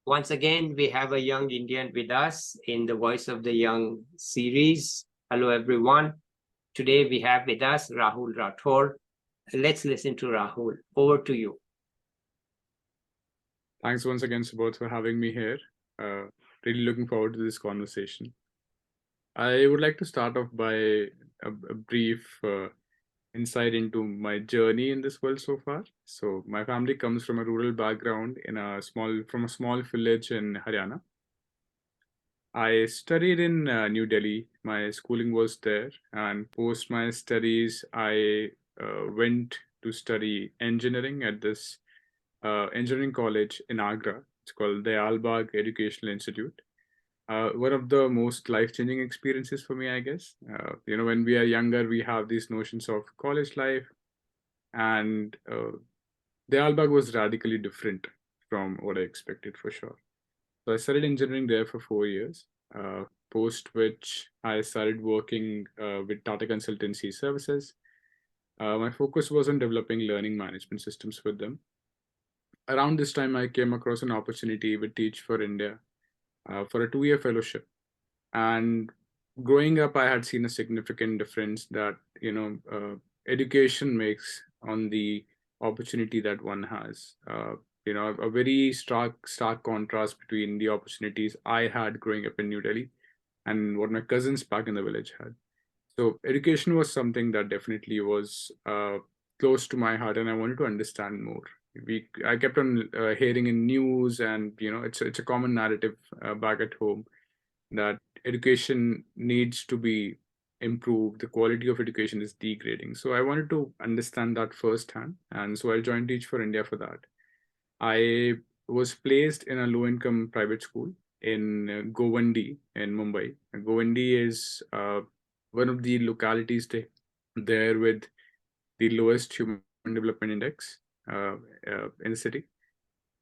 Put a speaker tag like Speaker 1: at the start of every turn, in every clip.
Speaker 1: Once again, we have a young Indian with us in the Voice of the Young series. Hello, everyone. Today we have with us Rahul Rathore. Let's listen to Rahul. Over to you.
Speaker 2: Thanks once again, Subodh, for having me here. Uh, really looking forward to this conversation. I would like to start off by a brief insight into my journey in this world so far. So, my family comes from a rural background from a small village in Haryana. I studied in New Delhi. My schooling was there, and post my studies, I went to study engineering at this engineering college in Agra. It's called the Albagh Educational Institute. One of the most life-changing experiences for me, I guess. When we are younger, we have these notions of college life, and the Albagh was radically different from what I expected for sure. So I studied engineering there for 4 years. Post which I started working with Tata Consultancy Services. My focus was on developing learning management systems with them. Around this time, I came across an opportunity with Teach for India for a 2 year fellowship. And growing up, I had seen a significant difference that, education makes on the opportunity that one has. A very stark contrast between the opportunities I had growing up in New Delhi and what my cousins back in the village had. So education was something that definitely was close to my heart, and I wanted to understand more. I kept on hearing in news, and it's a common narrative back at home that education needs to be improved. The quality of education is degrading. So I wanted to understand that firsthand, and so I joined Teach for India for that. I was placed in a low-income private school in Govandi in Mumbai. Govandi is one of the localities there with the lowest human development index in the city.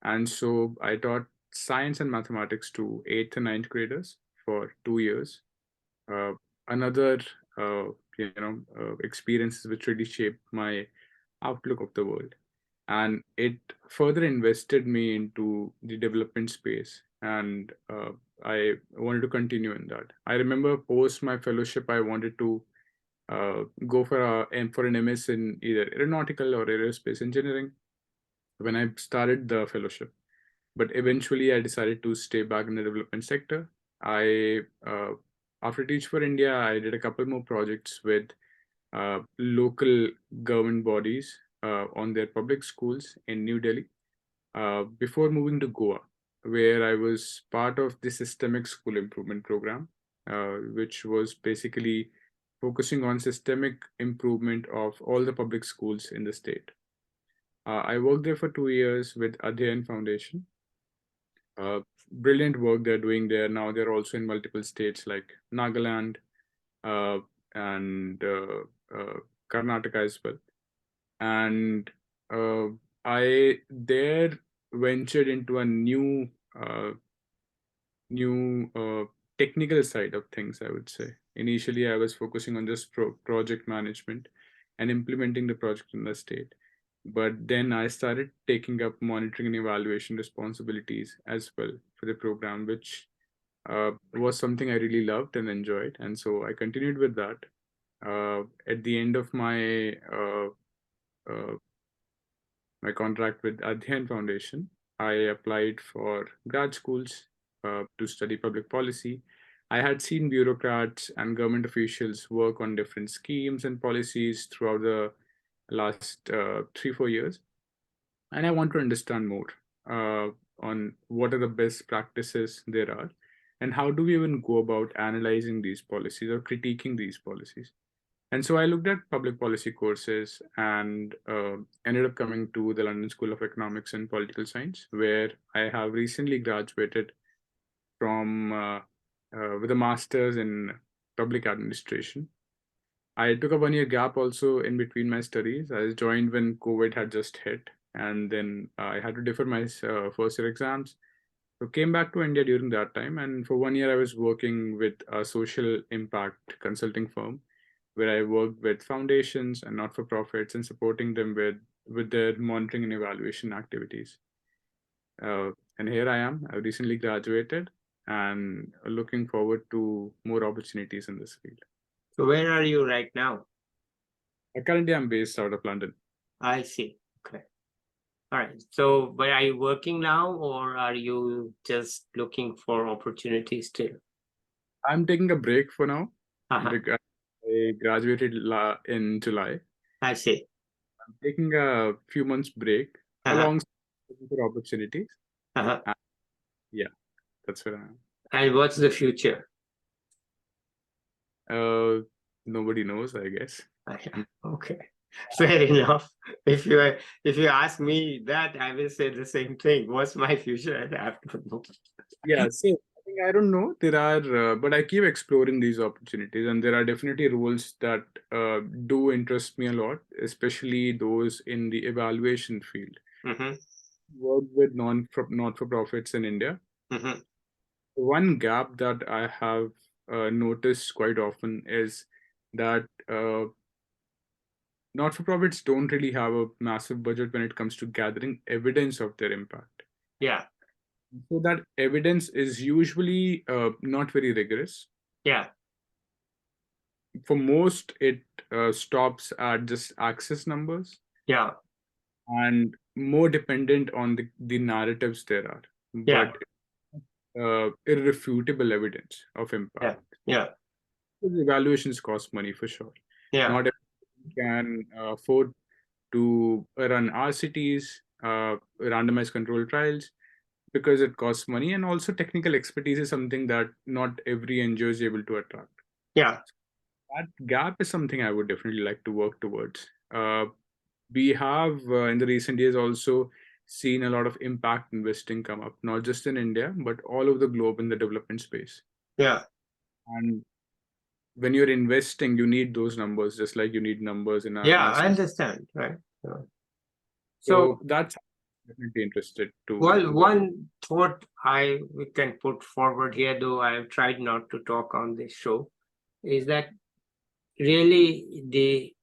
Speaker 2: And so I taught science and mathematics to 8th and 9th graders for 2 years. Uh, Another, experiences which really shaped my outlook of the world. And it further invested me into the development space. And I wanted to continue in that. I remember post my fellowship, I wanted to go for an MS in either aeronautical or aerospace engineering when I started the fellowship. But eventually, I decided to stay back in the development sector. I After Teach for India, I did a couple more projects with local government bodies on their public schools in New Delhi before moving to Goa, where I was part of the systemic school improvement program, which was basically focusing on systemic improvement of all the public schools in the state. I worked there for 2 years with Adhyan Foundation. uh, Brilliant work they're doing there. Now they're also in multiple states like Nagaland uh, and Karnataka as well. And uh, I there ventured into a uh, new technical side of things. I would say initially I was focusing on just project management and implementing the project in the state, but then I started taking up monitoring and evaluation responsibilities as well for the program, which was something I really loved and enjoyed, and so I continued with that. At the end of uh, my contract with Adhyan Foundation, I applied for grad schools to study public policy. I had seen bureaucrats and government officials work on different schemes and policies throughout the last 3, 4 years, and I want to understand more on what are the best practices there are, and how do we even go about analyzing these policies or critiquing these policies. And so I looked at public policy courses and ended up coming to the London School of Economics and Political Science, where I have recently graduated from with a master's in public administration. I took a 1 year gap also in between my studies. I joined when COVID had just hit, and then I had to defer my first year exams. So came back to India during that time, and for 1 year I was working with a social impact consulting firm, where I worked with foundations and not-for-profits and supporting them with their monitoring and evaluation activities. And here I am. I recently graduated and looking forward to more opportunities in this field.
Speaker 1: So where are you right now?
Speaker 2: Currently, I'm based out of London.
Speaker 1: I see. Okay. All right. So, but are you working now, or are you just looking for opportunities still?
Speaker 2: I'm taking a break for now
Speaker 1: Uh-huh.
Speaker 2: because I graduated in July.
Speaker 1: I see.
Speaker 2: I'm taking a few months break
Speaker 1: Uh-huh.
Speaker 2: alongside looking for opportunities.
Speaker 1: Uh-huh.
Speaker 2: And yeah, that's where I am.
Speaker 1: And what's the future?
Speaker 2: Nobody knows, I guess.
Speaker 1: Okay. Fair enough. If you ask me that, I will say the same thing. What's my future? I have to know.
Speaker 2: Yeah, so I think I don't know. There are, but I keep exploring these opportunities, and there are definitely roles that do interest me a lot, especially those in the evaluation field.
Speaker 1: Mm-hmm.
Speaker 2: Work with not for profits in India.
Speaker 1: Mm-hmm.
Speaker 2: One gap that I have noticed quite often is that not for profits don't really have a massive budget when it comes to gathering evidence of their impact.
Speaker 1: Yeah.
Speaker 2: So that evidence is usually not very rigorous.
Speaker 1: Yeah.
Speaker 2: For most, it stops at just access numbers
Speaker 1: Yeah.
Speaker 2: and more dependent on the narratives there are,
Speaker 1: Yeah.
Speaker 2: but irrefutable evidence of
Speaker 1: Yeah.
Speaker 2: impact.
Speaker 1: Yeah.
Speaker 2: The evaluations cost money for sure.
Speaker 1: Yeah.
Speaker 2: Not everyone can afford to run RCTs, randomized controlled trials, because it costs money, and also technical expertise is something that not every NGO is able to attract.
Speaker 1: Yeah.
Speaker 2: That gap is something I would definitely like to work towards. We have in the recent years also seen a lot of impact investing come up, not just in India, but all over the globe in the development space.
Speaker 1: Yeah.
Speaker 2: And when you're investing, you need those numbers, just like you need numbers in
Speaker 1: Yeah.
Speaker 2: a
Speaker 1: I understand. Right. So
Speaker 2: so that's definitely interested to
Speaker 1: well,
Speaker 2: work.
Speaker 1: one thought we can put forward here, though I have tried not to talk on this show, is that really the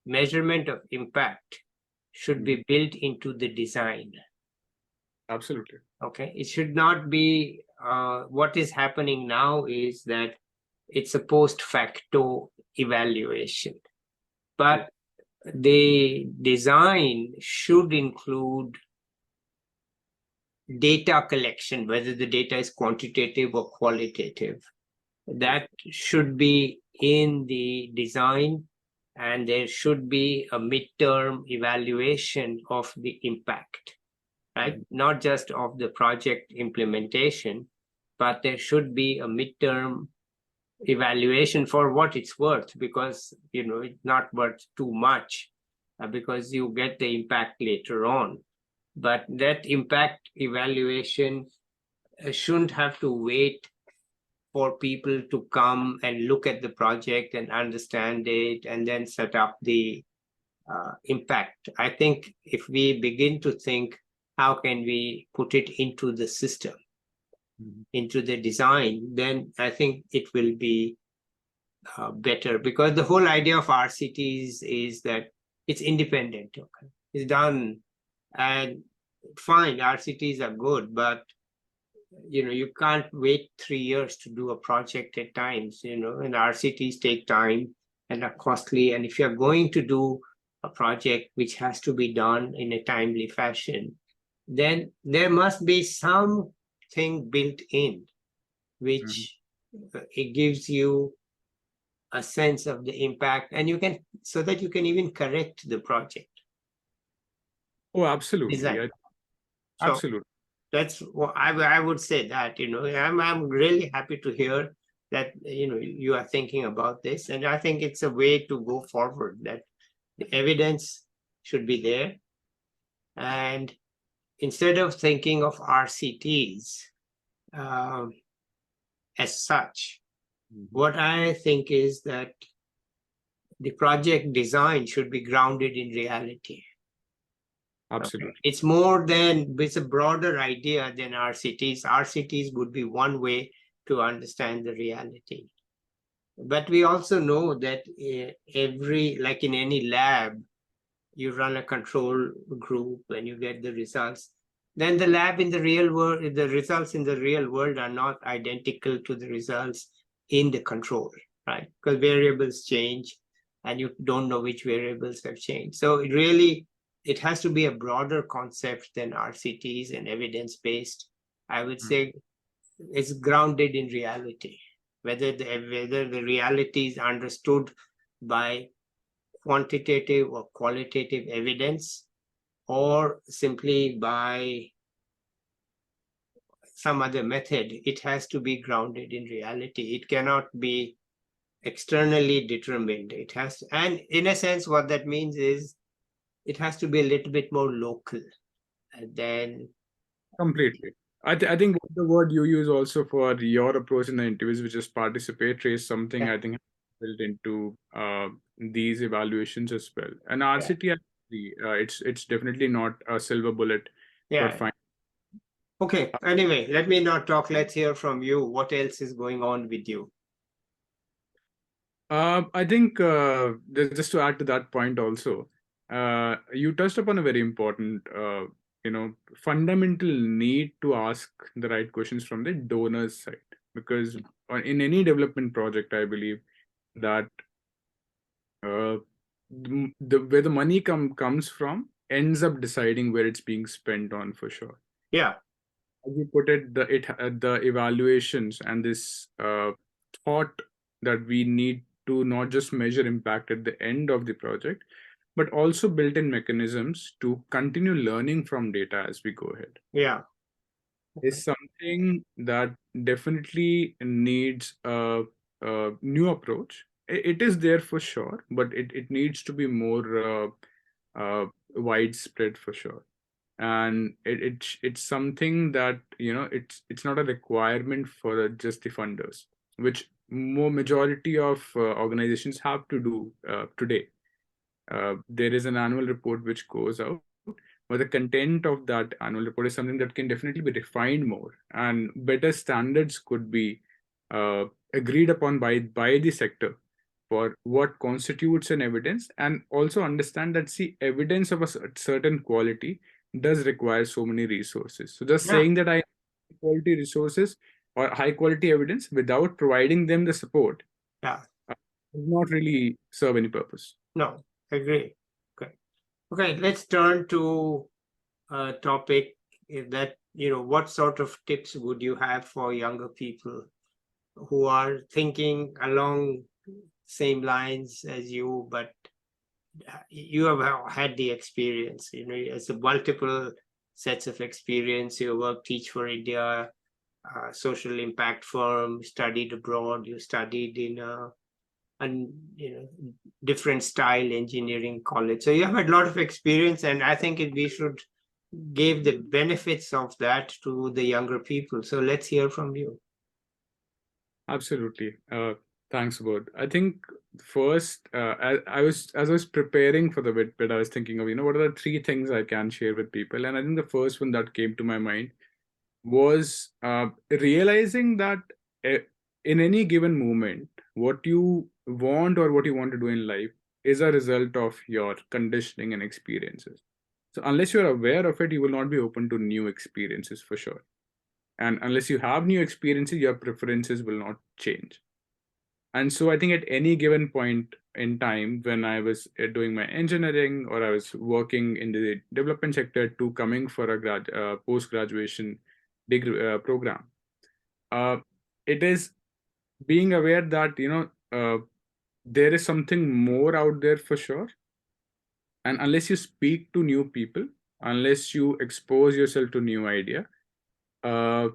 Speaker 1: measurement of impact should be built into the design.
Speaker 2: Absolutely.
Speaker 1: Okay. It should not be what is happening now is that it's a post facto evaluation. But the design should include data collection, whether the data is quantitative or qualitative. That should be in the design, and there should be a midterm evaluation of the impact, right? Not just of the project implementation, but there should be a midterm evaluation for what it's worth, because it's not worth too much, because you get the impact later on. But that impact evaluation shouldn't have to wait for people to come and look at the project and understand it and then set up the impact. I think if we begin to think, how can we put it into the system, into the design, then I think it will be better, because the whole idea of RCTs is that it's independent. Okay, it's done, and fine, RCTs are good, but you can't wait 3 years to do a project at times. And RCTs take time and are costly, and if you're going to do a project which has to be done in a timely fashion, then there must be something built in which it gives you a sense of the impact, and so that you can even correct the project.
Speaker 2: Oh, absolutely.
Speaker 1: Design. So
Speaker 2: absolutely.
Speaker 1: that's what I would say. That I'm really happy to hear that you are thinking about this, and I think it's a way to go forward, that the evidence should be there, and instead of thinking of RCTs as such, what I think is that the project design should be grounded in reality.
Speaker 2: Absolutely.
Speaker 1: Okay. It's a broader idea than RCTs. RCTs would be one way to understand the reality. But we also know that like in any lab, you run a control group and you get the results. then the lab in the real world, the results in the real world are not identical to the results in the control, right? Because variables change and you don't know which variables have changed. So it has to be a broader concept than RCTs and evidence-based. I would say it's grounded in reality, whether the reality is understood by quantitative or qualitative evidence or simply by some other method. It has to be grounded in reality. It cannot be externally determined. It has to, and in a sense, what that means is it has to be a little bit more local than.
Speaker 2: Completely. I think the word you use also for your approach in the interviews, which is participatory, is something
Speaker 1: Yeah,
Speaker 2: I think built into these evaluations as well. And
Speaker 1: yeah,
Speaker 2: RCT, it's definitely not a silver bullet for
Speaker 1: yeah.
Speaker 2: finding.
Speaker 1: Okay. Anyway, let me not talk. Let's hear from you. What else is going on with you?
Speaker 2: I think just to add to that point also, you touched upon a very important, fundamental need to ask the right questions from the donor's side. Because in any development project, I believe that where the money comes from ends up deciding where it's being spent on for sure.
Speaker 1: Yeah,
Speaker 2: As you put it, the evaluations and this thought that we need to not just measure impact at the end of the project, but also built in mechanisms to continue learning from data as we go ahead,
Speaker 1: yeah,
Speaker 2: is something that definitely needs a new approach. It is there for sure, but it needs to be more widespread for sure. And it's something that it's not a requirement for just the funders, which more majority of organizations have to do today. There is an annual report which goes out, but the content of that annual report is something that can definitely be refined more, and better standards could be agreed upon by the sector for what constitutes an evidence, and also understand that see evidence of a certain quality does require so many resources. So just
Speaker 1: yeah,
Speaker 2: saying that I have quality resources or high quality evidence without providing them the support
Speaker 1: yeah.
Speaker 2: does not really serve any purpose.
Speaker 1: No, agree. Okay. Okay, let's turn to a topic that, what sort of tips would you have for younger people who are thinking along same lines as you, but you have had the experience, as a multiple sets of experience. You work, Teach for India, social impact firm, studied abroad, you studied in a and different style engineering college. So you have a lot of experience, and I think we should give the benefits of that to the younger people. So let's hear from you.
Speaker 2: Absolutely. Thanks, Bod. I think first, as I was preparing for the Vidped, I was thinking of what are the three things I can share with people, and I think the first one that came to my mind was realizing that uh, in any given moment, what you want or what you want to do in life is a result of your conditioning and experiences. So unless you're aware of it, you will not be open to new experiences for sure. And unless you have new experiences, your preferences will not change. And so I think at any given point in time, when I was doing my engineering or I was working in the development sector to coming for a post graduation degree program, uh, it is being aware that there is something more out there for sure. And unless you speak to new people, unless you expose yourself to new idea, uh,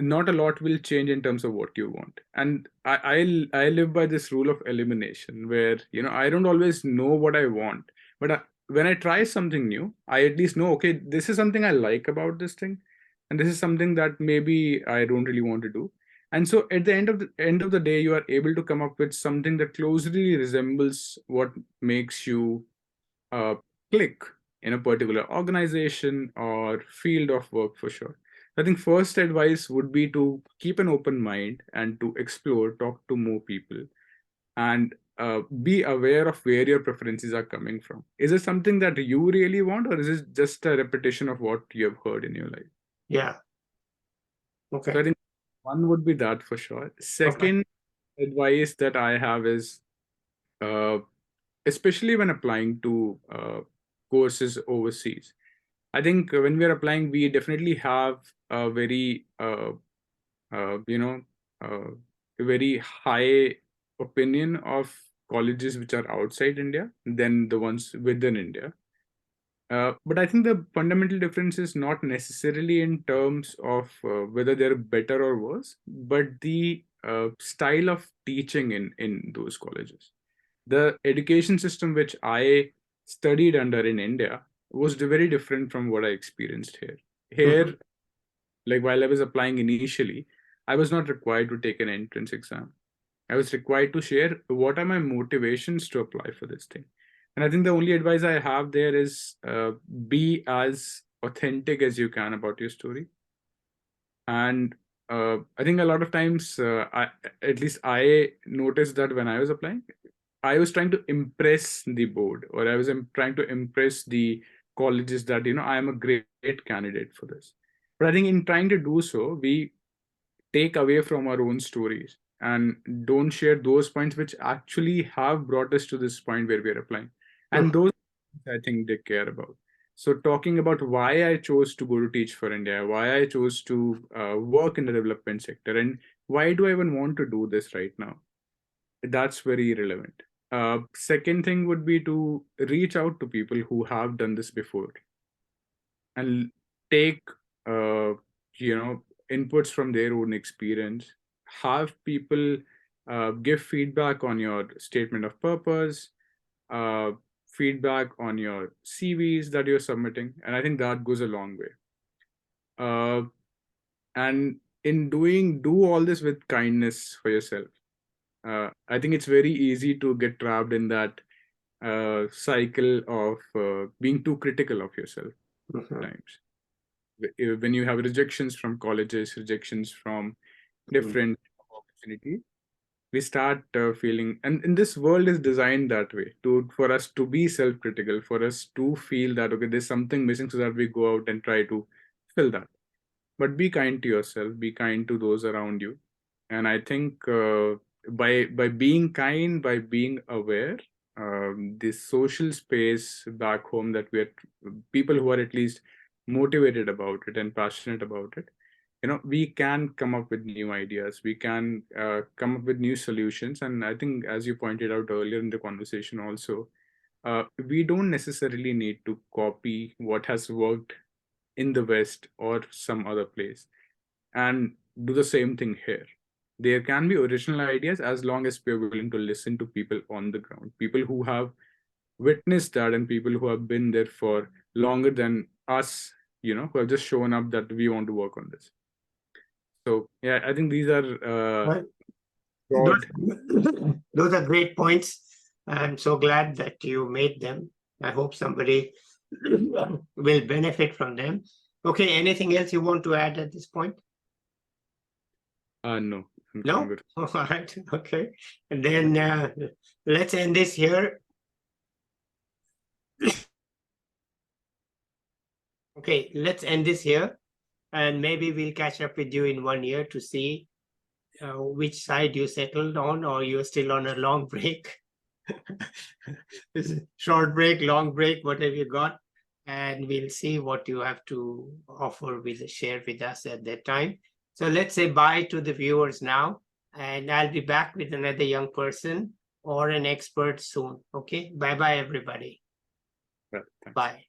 Speaker 2: not a lot will change in terms of what you want. And I live by this rule of elimination, where I don't always know what I want, but when I try something new, I at least know, okay, this is something I like about this thing, and this is something that maybe I don't really want to do. And so at the end of the day, you are able to come up with something that closely resembles what makes you uh, click in a particular organization or field of work for sure. I think first advice would be to keep an open mind and to explore, talk to more people, and be aware of where your preferences are coming from. Is it something that you really want, or is it just a repetition of what you have heard in your life?
Speaker 1: Yeah.
Speaker 2: So
Speaker 1: Okay.
Speaker 2: I think one would be that for sure.
Speaker 1: Okay.
Speaker 2: Second advice that I have is, especially when applying to courses overseas, I think when we are applying, we definitely have a very, you know, a very high opinion of colleges which are outside India than the ones within India. But I think the fundamental difference is not necessarily in terms of whether they're better or worse, but the style of teaching in those colleges. The education system which I studied under in India was very different from what I experienced here. Here, like while I was applying initially, I was not required to take an entrance exam. I was required to share what are my motivations to apply for this thing. And I think the only advice I have there is be as authentic as you can about your story. And I think a lot of times, at least I noticed that when I was applying, I was trying to impress the board, or I was trying to impress the colleges that, I am a great candidate for this. But I think in trying to do so, we take away from our own stories and don't share those points which actually have brought us to this point where we're applying. And those, I think, they care about. So talking about why I chose to go to Teach for India, why I chose to work in the development sector, and why do I even want to do this right now? That's very relevant. Second thing would be to reach out to people who have done this before and take, inputs from their own experience. Have people give feedback on your statement of purpose, uh, feedback on your CVs that you're submitting, and I think that goes a long way. And in do all this with kindness for yourself. I think it's very easy to get trapped in that cycle of being too critical of yourself times. When you have rejections from colleges, rejections from different opportunities, we start feeling, and this world is designed that way for us to be self-critical, for us to feel that, okay, there's something missing, so that we go out and try to fill that. But be kind to yourself, be kind to those around you. And I think by being kind, by being aware, this social space back home, that we're people who are at least motivated about it and passionate about it, we can come up with new ideas, we can come up with new solutions. And I think, as you pointed out earlier in the conversation also, we don't necessarily need to copy what has worked in the West or some other place and do the same thing here. There can be original ideas as long as we're willing to listen to people on the ground, people who have witnessed that, and people who have been there for longer than us, who have just shown up that we want to work on this. So yeah, I think these are broad.
Speaker 1: Those are great points. I'm so glad that you made them. I hope somebody will benefit from them. Okay, anything else you want to add at this point?
Speaker 2: No.
Speaker 1: No?
Speaker 2: Good.
Speaker 1: All right, okay. And then let's end this here. Okay, let's end this here. And maybe we'll catch up with you in 1 year to see which side you settled on, or you're still on a long break. Short break, long break, whatever you got. And we'll see what you have to offer, share with us at that time. So let's say bye to the viewers now. And I'll be back with another young person or an expert soon. Okay, bye-bye, everybody.
Speaker 2: Well, thanks.
Speaker 1: Bye.